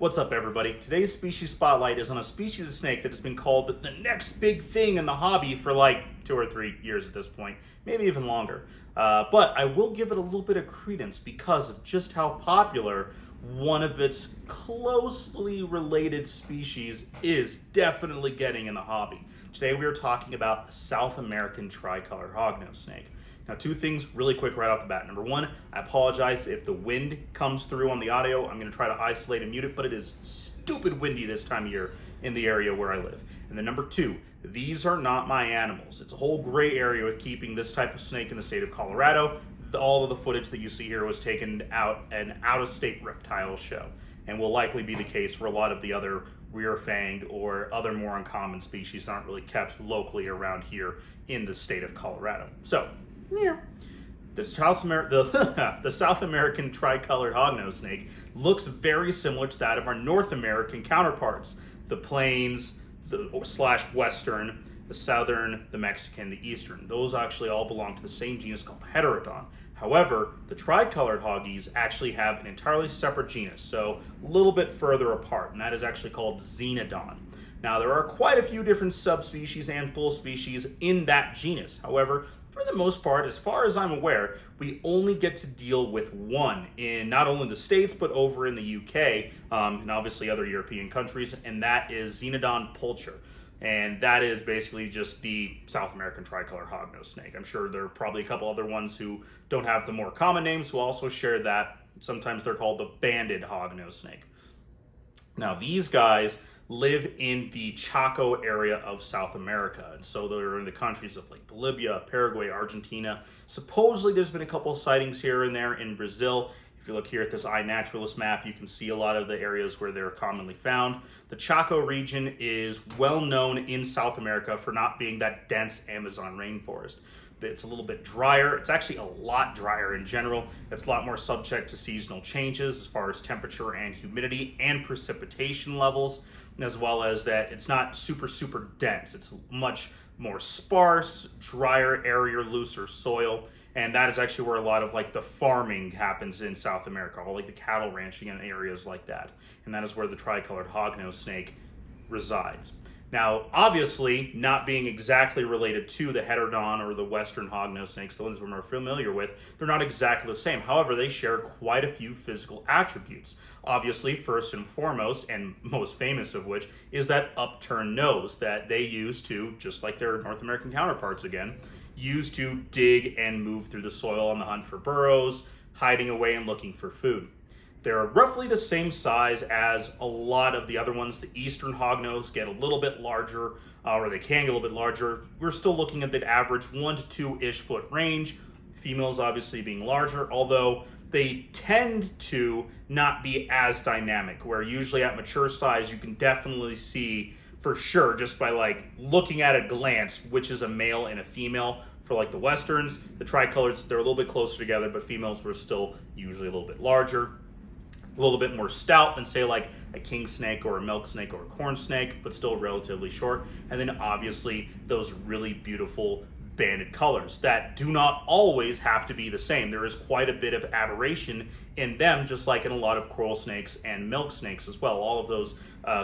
What's up, everybody? Today's species spotlight is on a species of snake that has been called the next big thing in the hobby for like 2 or 3 years at this point, maybe even longer. But I will give it a little bit of credence because of just how popular one of its closely related species is definitely getting in the hobby. Today we are talking about a South American tricolor hognose snake. Now, 2 things really quick right off the bat. Number 1, I apologize if the wind comes through on the audio. I'm going to try to isolate and mute it, but it is stupid windy this time of year in the area where I live. And then number 2, these are not my animals. It's a whole gray area with keeping this type of snake in the state of Colorado. All of the footage that you see here was taken out an out-of-state reptile show, and will likely be the case for a lot of the other rear-fanged or other more uncommon species that aren't really kept locally around here in the state of Colorado. So, the South American tricolored hognose snake looks very similar to that of our North American counterparts. The plains, the /western, the southern, the Mexican, the eastern. Those actually all belong to the same genus called Heterodon. However, the tricolored hoggies actually have an entirely separate genus, so a little bit further apart, and that is actually called Xenodon. Now, there are quite a few different subspecies and full species in that genus. However, for the most part, as far as I'm aware, we only get to deal with one in not only the States, but over in the UK, and obviously other European countries, and that is Xenodon pulcher. And that is basically just the South American tricolor hognose snake. I'm sure there are probably a couple other ones who don't have the more common names who also share that. Sometimes they're called the banded hognose snake. Now, these guys live in the Chaco area of South America, and so they're in the countries of like Bolivia, Paraguay, Argentina. Supposedly there's been a couple of sightings here and there in Brazil. If you look here at this iNaturalist map, you can see a lot of the areas where they're commonly found. The Chaco region is well known in South America for not being that dense Amazon rainforest. It's a little bit drier. It's actually a lot drier in general. It's a lot more subject to seasonal changes as far as temperature and humidity and precipitation levels, as well as that it's not super dense. It's much more sparse, drier, airier, looser soil. And that is actually where a lot of like the farming happens in South America, or like the cattle ranching in areas like that. And that is where the tricolored hognose snake resides. Now, obviously, not being exactly related to the Heterodon or the Western hognose snakes, the ones we're more familiar with, they're not exactly the same. However, they share quite a few physical attributes. Obviously, first and foremost, and most famous of which, is that upturned nose that they use to, just like their North American counterparts again, use to dig and move through the soil on the hunt for burrows, hiding away and looking for food. They're roughly the same size as a lot of the other ones. The eastern hognose get a little bit larger, or they can get a little bit larger. We're still looking at the average 1 to 2-ish foot range. Females obviously being larger, although they tend to not be as dynamic, where usually at mature size you can definitely see for sure just by like looking at a glance which is a male and a female. For like the westerns, the tricolors, they're a little bit closer together, but females were still usually a little bit larger, a little bit more stout than say like a king snake or a milk snake or a corn snake, but still relatively short. And then obviously those really beautiful banded colors that do not always have to be the same. There is quite a bit of aberration in them, just like in a lot of coral snakes and milk snakes as well. All of those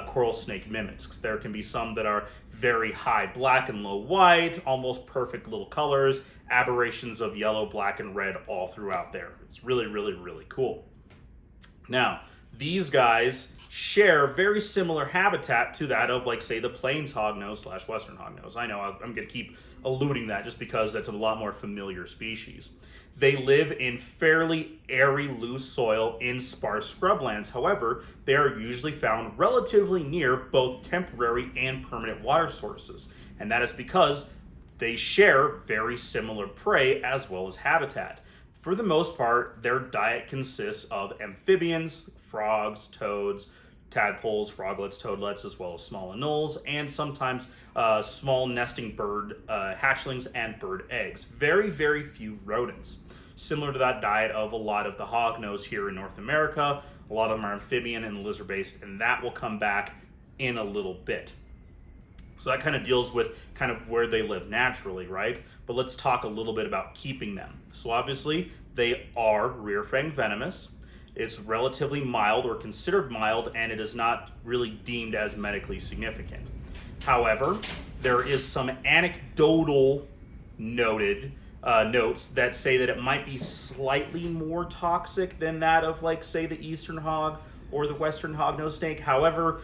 coral snake mimics. There can be some that are very high black and low white, almost perfect little colors, aberrations of yellow, black, and red all throughout there. It's really cool. Now, these guys share very similar habitat to that of, like, say, the plains hognose / western hognose. I know I'm going to keep alluding that just because that's a lot more familiar species. They live in fairly airy, loose soil in sparse scrublands. However, they are usually found relatively near both temporary and permanent water sources. And that is because they share very similar prey as well as habitat. For the most part, their diet consists of amphibians, frogs, toads, tadpoles, froglets, toadlets, as well as small anoles, and sometimes small nesting bird hatchlings and bird eggs. Very few rodents. Similar to that diet of a lot of the hognose here in North America. A lot of them are amphibian and lizard-based, and that will come back in a little bit. So that kind of deals with kind of where they live naturally, right? But let's talk a little bit about keeping them. So obviously, they are rear fang venomous. It's relatively mild or considered mild, and it is not really deemed as medically significant. However, there is some anecdotal notes that say that it might be slightly more toxic than that of, like, say, the eastern hog or the western hognose snake. However,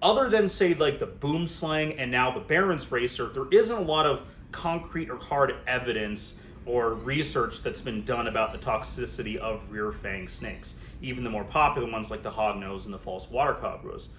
other than, say, like the boom slang and now the Barron's racer, there isn't a lot of concrete or hard evidence or research that's been done about the toxicity of rear fang snakes. Even the more popular ones like the hognose and the false water cobras.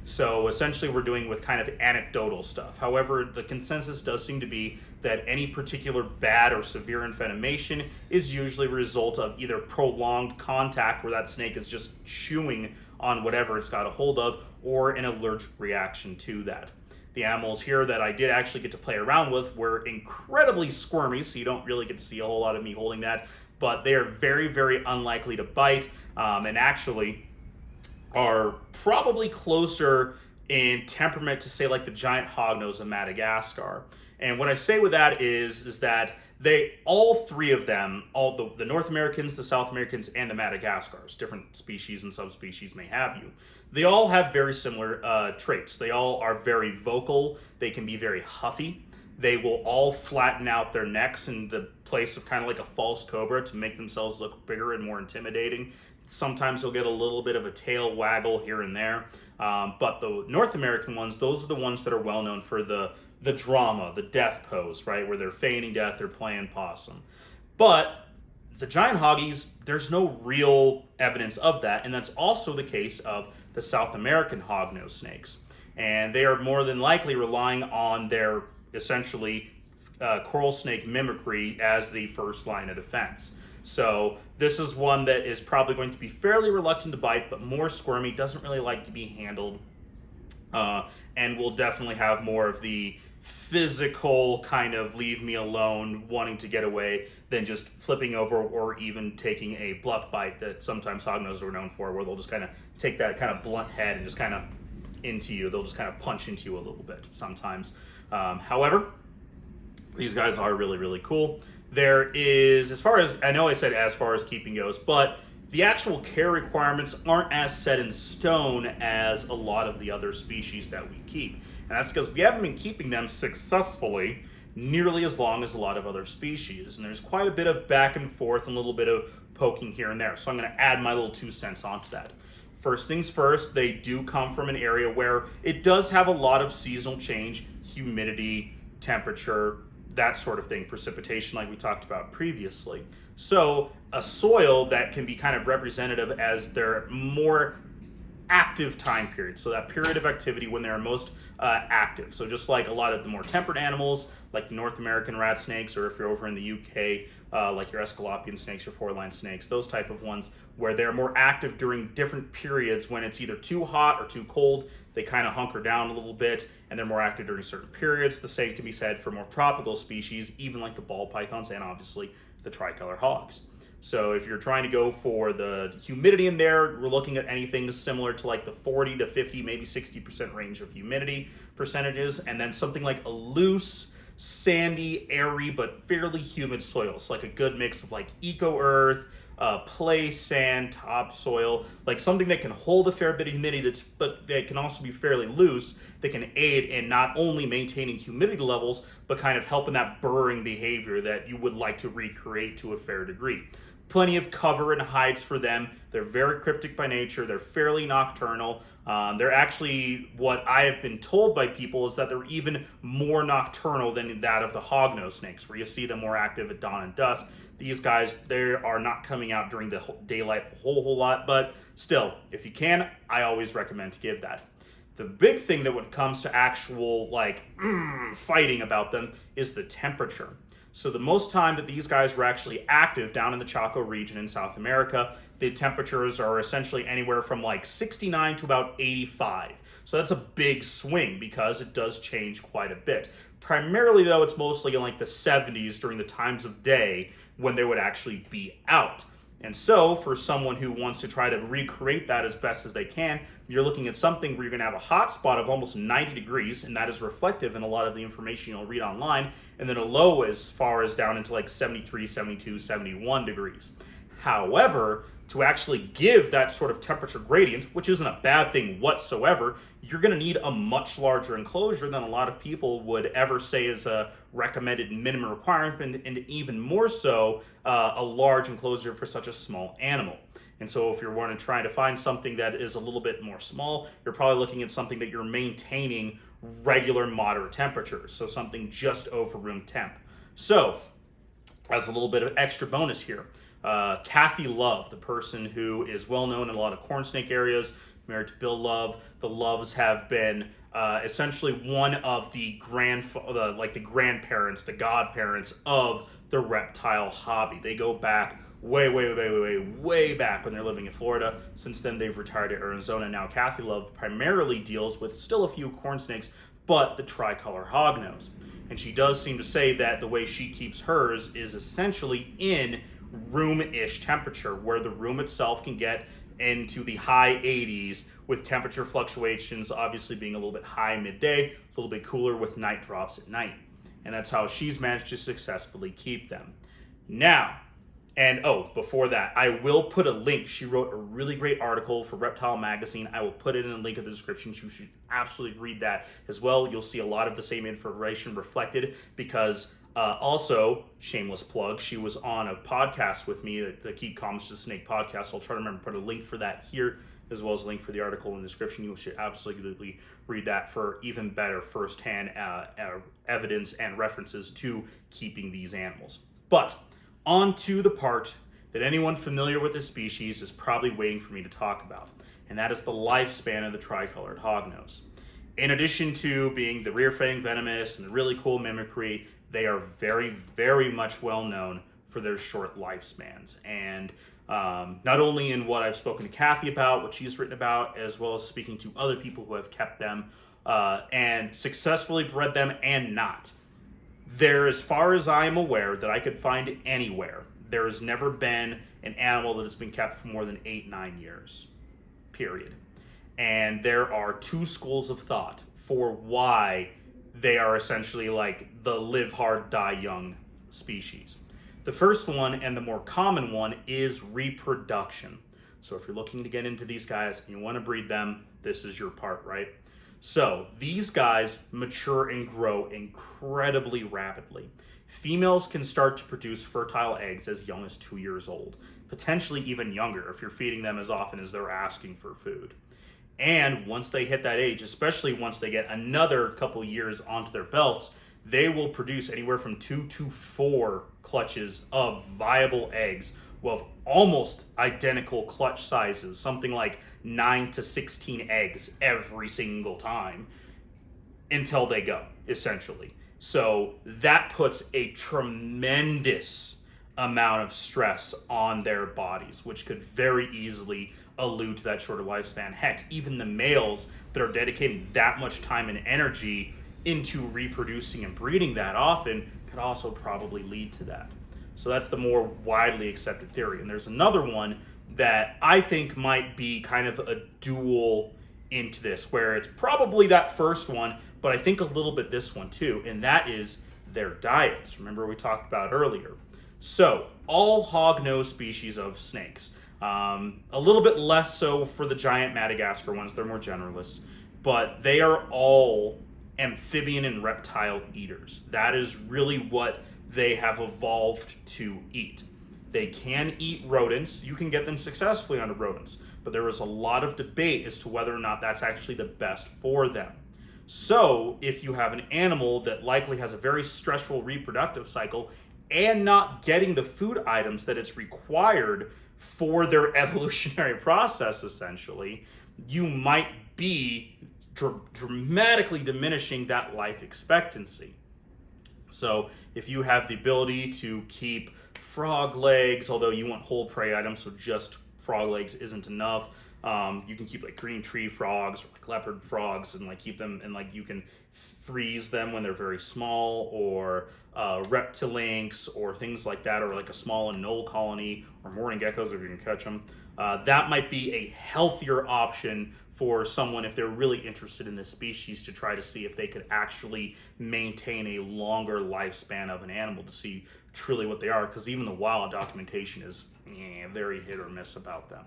So essentially we're doing with kind of anecdotal stuff. However, the consensus does seem to be that any particular bad or severe envenomation is usually a result of either prolonged contact where that snake is just chewing on whatever it's got a hold of, or an allergic reaction to that. The animals here that I did actually get to play around with were incredibly squirmy, so you don't really get to see a whole lot of me holding that, but they are very, very unlikely to bite, and actually are probably closer in temperament to, say, like the giant hognose of Madagascar. And what I say with that is that all three of them, all the North Americans, the South Americans, and the Madagascars, different species and subspecies may have you, they all have very similar traits. They all are very vocal. They can be very huffy. They will all flatten out their necks in the place of kind of like a false cobra to make themselves look bigger and more intimidating. Sometimes you'll get a little bit of a tail waggle here and there. But the North American ones, those are the ones that are well known for the drama, the death pose, right? Where they're feigning death, they're playing possum. But the giant hoggies, there's no real evidence of that. And that's also the case of the South American hognose snakes. And they are more than likely relying on their essentially coral snake mimicry as the first line of defense. So this is one that is probably going to be fairly reluctant to bite, but more squirmy, doesn't really like to be handled, and will definitely have more of the physical kind of leave me alone, wanting to get away, than just flipping over or even taking a bluff bite that sometimes hognoses are known for, where they'll just kind of take that kind of blunt head and just kind of into you. They'll just kind of punch into you a little bit sometimes. However, these guys are really, really cool. There is, as far as, I know I said as far as keeping goes, but the actual care requirements aren't as set in stone as a lot of the other species that we keep. And that's because we haven't been keeping them successfully nearly as long as a lot of other species. And there's quite a bit of back and forth and a little bit of poking here and there. So I'm going to add my little 2 cents onto that. First things first, they do come from an area where it does have a lot of seasonal change, humidity, temperature, that sort of thing, precipitation like we talked about previously. So a soil that can be kind of representative as their more active time period. So that period of activity when they're most active. So just like a lot of the more temperate animals, like the North American rat snakes, or if you're over in the UK, like your Escalopian snakes, your four-line snakes, those type of ones, where they're more active during different periods when it's either too hot or too cold. They kind of hunker down a little bit, and they're more active during certain periods. The same can be said for more tropical species, even like the ball pythons and obviously the tricolor hogs. So if you're trying to go for the humidity in there, we're looking at anything similar to like the 40 to 50, maybe 60% range of humidity percentages, and then something like a loose, sandy, airy, but fairly humid soil. So like a good mix of like eco-earth, play sand, topsoil, like something that can hold a fair bit of humidity, but that can also be fairly loose, that can aid in not only maintaining humidity levels, but kind of helping that burrowing behavior that you would like to recreate to a fair degree. Plenty of cover and hides for them. They're very cryptic by nature. They're fairly nocturnal. They're actually, what I have been told by people is that they're even more nocturnal than that of the hognose snakes, where you see them more active at dawn and dusk. These guys, they are not coming out during the daylight a whole lot, but still, if you can, I always recommend to give that. The big thing that when it comes to actual fighting about them is the temperature. So the most time that these guys were actually active down in the Chaco region in South America, the temperatures are essentially anywhere from like 69 to about 85. So that's a big swing because it does change quite a bit. Primarily though, it's mostly in like the 70s during the times of day when they would actually be out. And so for someone who wants to try to recreate that as best as they can, you're looking at something where you're going to have a hot spot of almost 90 degrees, and that is reflective in a lot of the information you'll read online, and then a low as far as down into like 73, 72, 71 degrees. However, to actually give that sort of temperature gradient, which isn't a bad thing whatsoever, you're going to need a much larger enclosure than a lot of people would ever say is a recommended minimum requirement, and even more so, a large enclosure for such a small animal. And so if you're wanting to try to find something that is a little bit more small, you're probably looking at something that you're maintaining regular moderate temperatures, so something just over room temp. So, as a little bit of extra bonus here, Kathy Love, the person who is well known in a lot of corn snake areas, married to Bill Love. The Loves have been essentially one of the grandparents, the godparents of the reptile hobby. They go back way back when they're living in Florida. Since then, they've retired to Arizona. Now, Kathy Love primarily deals with still a few corn snakes, but the Tricolor Hognose. And she does seem to say that the way she keeps hers is essentially in room-ish temperature, where the room itself can get into the high 80s with temperature fluctuations obviously being a little bit high midday, a little bit cooler with night drops at night. And that's how she's managed to successfully keep them. Now, and before that, I will put a link. She wrote a really great article for Reptile Magazine. I will put it in a link in the description. You should absolutely read that as well. You'll see a lot of the same information reflected because also, shameless plug, she was on a podcast with me, the Keep Calm to Snake podcast. I'll try to remember to put a link for that here, as well as a link for the article in the description. You should absolutely read that for even better firsthand evidence and references to keeping these animals. But on to the part that anyone familiar with this species is probably waiting for me to talk about, and that is the lifespan of the tricolored hognose. In addition to being the rear fang venomous and the really cool mimicry, they are very, very much well known for their short lifespans. And not only in what I've spoken to Kathy about, what she's written about, as well as speaking to other people who have kept them and successfully bred them and not. There, as far as I am aware, that I could find anywhere, there has never been an animal that has been kept for more than 8-9 years, period. And there are two schools of thought for why they are essentially like the live hard, die young species. The first one, and the more common one, is reproduction. So if you're looking to get into these guys and you want to breed them, this is your part, right? So these guys mature and grow incredibly rapidly. Females can start to produce fertile eggs as young as 2 years old, potentially even younger if you're feeding them as often as they're asking for food. And once they hit that age, especially once they get another couple years onto their belts, they will produce anywhere from 2 to 4 clutches of viable eggs with almost identical clutch sizes, something like 9 to 16 eggs every single time until they go, essentially. So that puts a tremendous amount of stress on their bodies, which could very easily allude to that shorter lifespan. Heck, even the males that are dedicating that much time and energy into reproducing and breeding that often could also probably lead to that. So that's the more widely accepted theory. And there's another one that I think might be kind of a dual into this, where it's probably that first one, but I think a little bit this one too, and that is their diets. Remember we talked about earlier. So all hognose species of snakes, a little bit less so for the giant Madagascar ones, they're more generalists, but they are all amphibian and reptile eaters. That is really what they have evolved to eat. They can eat rodents. You can get them successfully onto rodents, but there is a lot of debate as to whether or not that's actually the best for them. So if you have an animal that likely has a very stressful reproductive cycle and not getting the food items that it's required for their evolutionary process, essentially, you might be dramatically diminishing that life expectancy. So if you have the ability to keep frog legs, although you want whole prey items, so just frog legs isn't enough. You can keep like green tree frogs or like leopard frogs and like keep them, and like you can freeze them when they're very small, or reptilinks or things like that, or like a small anole colony or morning geckos if you can catch them. That might be a healthier option for someone if they're really interested in this species, to try to see if they could actually maintain a longer lifespan of an animal, to see truly what they are, because even the wild documentation is very hit or miss about them.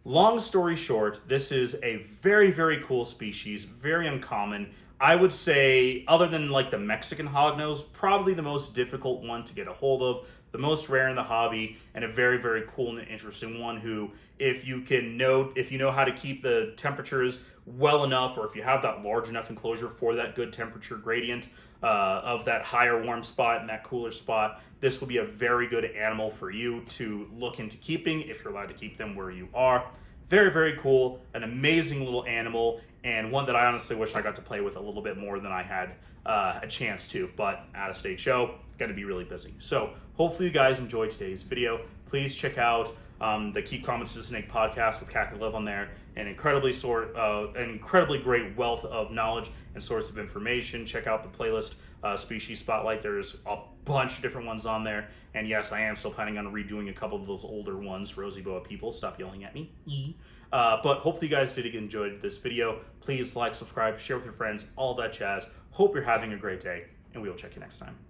Long story short, this is a very, very cool species, very uncommon. I would say, other than like the Mexican hognose, probably the most difficult one to get a hold of, the most rare in the hobby, and a very, very cool and interesting one who, if you know how to keep the temperatures well enough, or if you have that large enough enclosure for that good temperature gradient of that higher warm spot and that cooler spot, this will be a very good animal for you to look into keeping if you're allowed to keep them where you are. Very, very cool, an amazing little animal, and one that I honestly wish I got to play with a little bit more than I had a chance to, but out-of-state show, going to be really busy. So hopefully you guys enjoyed today's video. Please check out the Keep Comments to the Snake podcast with Cackle Live on there. An incredibly great wealth of knowledge and source of information. Check out the playlist, Species Spotlight. There's a bunch of different ones on there. And yes, I am still planning on redoing a couple of those older ones. Rosy Boa people, stop yelling at me. But hopefully you guys did enjoy this video. Please like, subscribe, share with your friends, all that jazz. Hope you're having a great day, and we will check you next time.